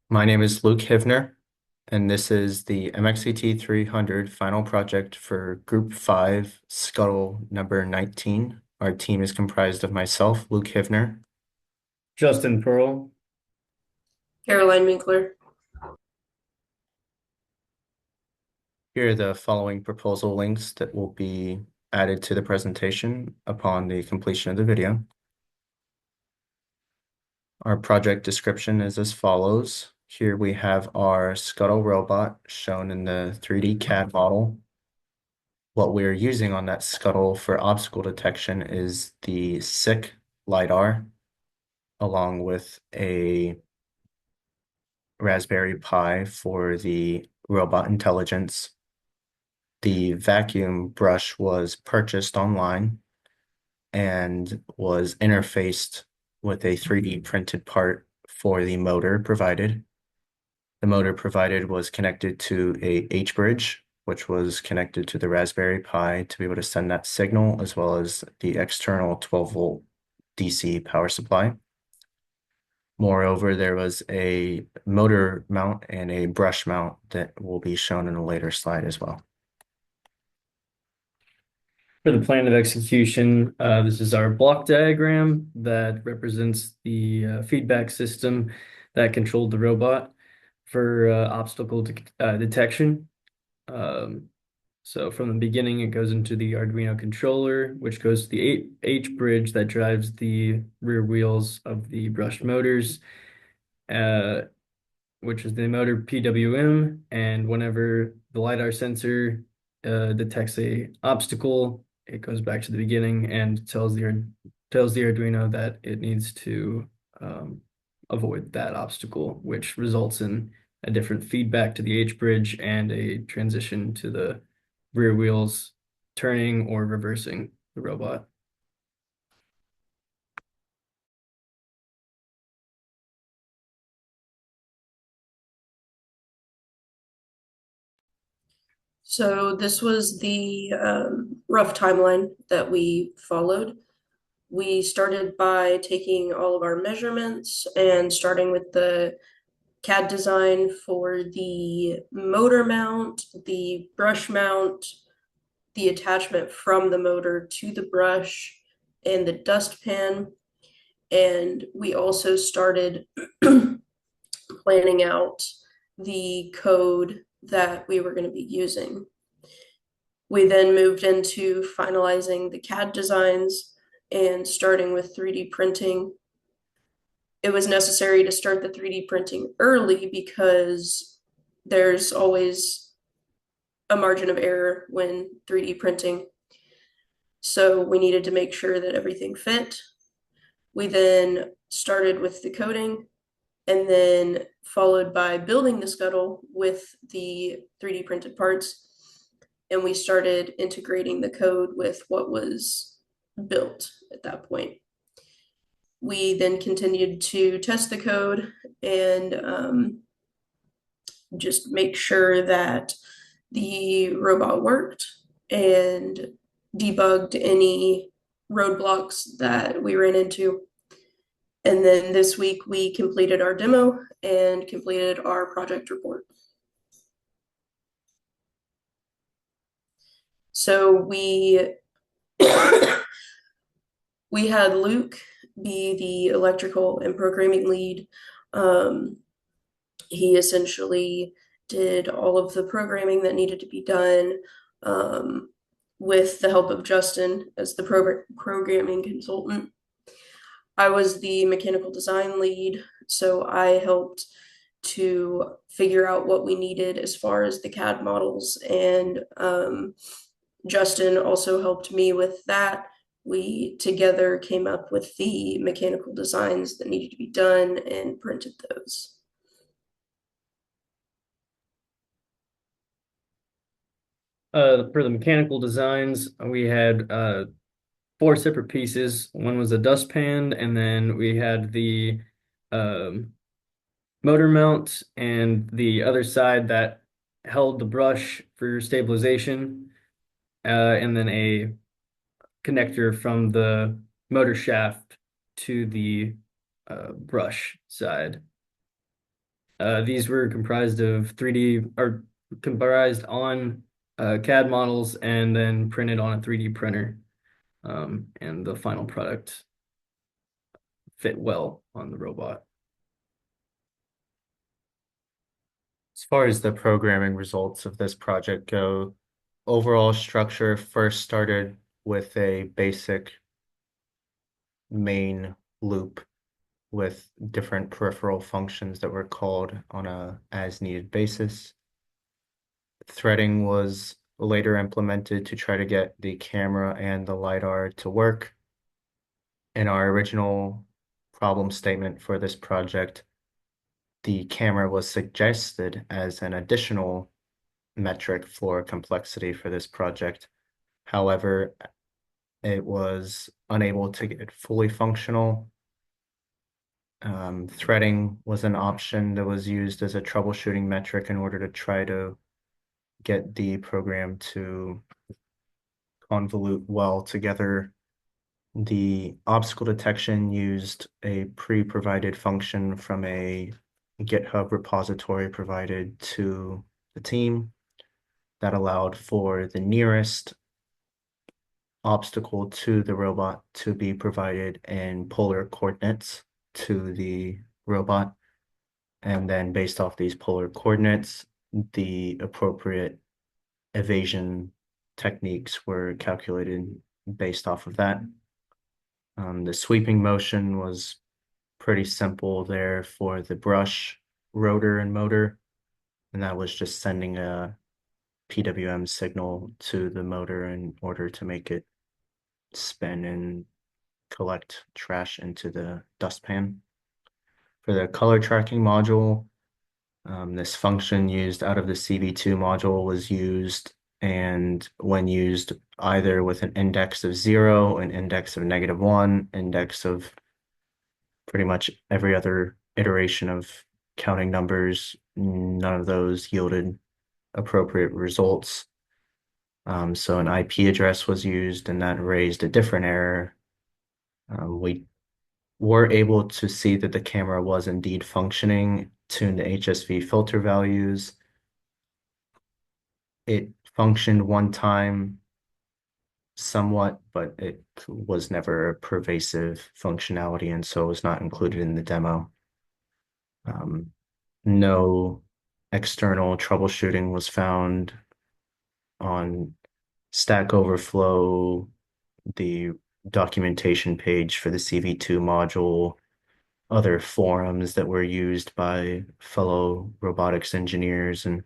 My name is Luke Hivner, and this is the MX300 final project for Group 5, Scuttle number 19. Our team is comprised of myself, Luke Hivner. Justin Pearl. Caroline Winkler. Here are the following proposal links that will be added to the presentation upon the completion of the video. Our project description is as follows. Here we have our Scuttle robot shown in the 3D CAD model. What we're using on that scuttle for obstacle detection is the SICK LiDAR, along with a Raspberry Pi for the robot intelligence. The vacuum brush was purchased online and was interfaced with a 3D printed part for the motor provided. The motor provided was connected to a H-bridge, which was connected to the Raspberry Pi to be able to send that signal, as well as the external 12-volt DC power supply. Moreover, there was a motor mount and a brush mount that will be shown in a later slide as well. For the plan of execution, this is our block diagram that represents the feedback system that controlled the robot for obstacle detection. So from the beginning, it goes into the Arduino controller, which goes to the H bridge that drives the rear wheels of the brushed motors, which is the motor PWM. And whenever the LiDAR sensor detects a obstacle, it goes back to the beginning and tells the Arduino that it needs to avoid that obstacle, which results in a different feedback to the H bridge and a transition to the rear wheels turning or reversing the robot. So this was the rough timeline that we followed. We started by taking all of our measurements and starting with the CAD design for the motor mount, the brush mount, the attachment from the motor to the brush, and the dust pan. And we also started planning out the code that we were going to be using. We then moved into finalizing the CAD designs and starting with 3D printing. It was necessary to start the 3D printing early because there's always a margin of error when 3D printing. So we needed to make sure that everything fit. We then started with the coding and then followed by building the scuttle with the 3D printed parts. And we started integrating the code with what was built at that point. We then continued to test the code and just make sure that the robot worked and debugged any roadblocks that we ran into. And then this week we completed our demo and completed our project report. So we we had Luke be the electrical and programming lead. He essentially did all of the programming that needed to be done with the help of Justin as the programming consultant. I was the mechanical design lead, so I helped to figure out what we needed as far as the CAD models, and Justin also helped me with that. We together came up with the mechanical designs that needed to be done and printed those. For the mechanical designs, we had four separate pieces. One was a dustpan, and then we had the um, motor mount and the other side that held the brush for stabilization, and then a connector from the motor shaft to the brush side. These were comprised of 3D or comprised on CAD models and then printed on a 3D printer. And the final product fit well on the robot. As far as the programming results of this project go, overall structure first started with a basic main loop with different peripheral functions that were called on a as needed basis. Threading was later implemented to try to get the camera and the LiDAR to work. In our original problem statement for this project, the camera was suggested as an additional metric for complexity for this project. However, it was unable to get fully functional. Threading was an option that was used as a troubleshooting metric in order to try to get the program to convolute well together. The obstacle detection used a pre-provided function from a GitHub repository provided to the team that allowed for the nearest obstacle to the robot to be provided in polar coordinates to the robot. And then based off these polar coordinates, the appropriate evasion techniques were calculated based off of that. The sweeping motion was pretty simple there for the brush, rotor, and motor. And that was just sending a PWM signal to the motor in order to make it spin and collect trash into the dustpan. For the color tracking module, this function used out of the CV2 module was used, and when used either with an index of 0, an index of -1, index of pretty much every other iteration of counting numbers, none of those yielded appropriate results. So an IP address was used, and that raised a different error. We were able to see that the camera was indeed functioning, tuned the HSV filter values. It functioned one time somewhat, but it was never a pervasive functionality, and so it was not included in the demo. No external troubleshooting was found on Stack Overflow, the documentation page for the CV2 module, other forums that were used by fellow robotics engineers, and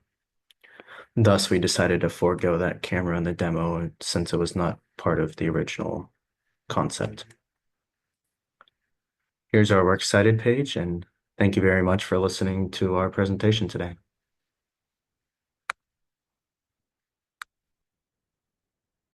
thus we decided to forego that camera in the demo since it was not part of the original concept. Here's our works cited page, and thank you very much for listening to our presentation today.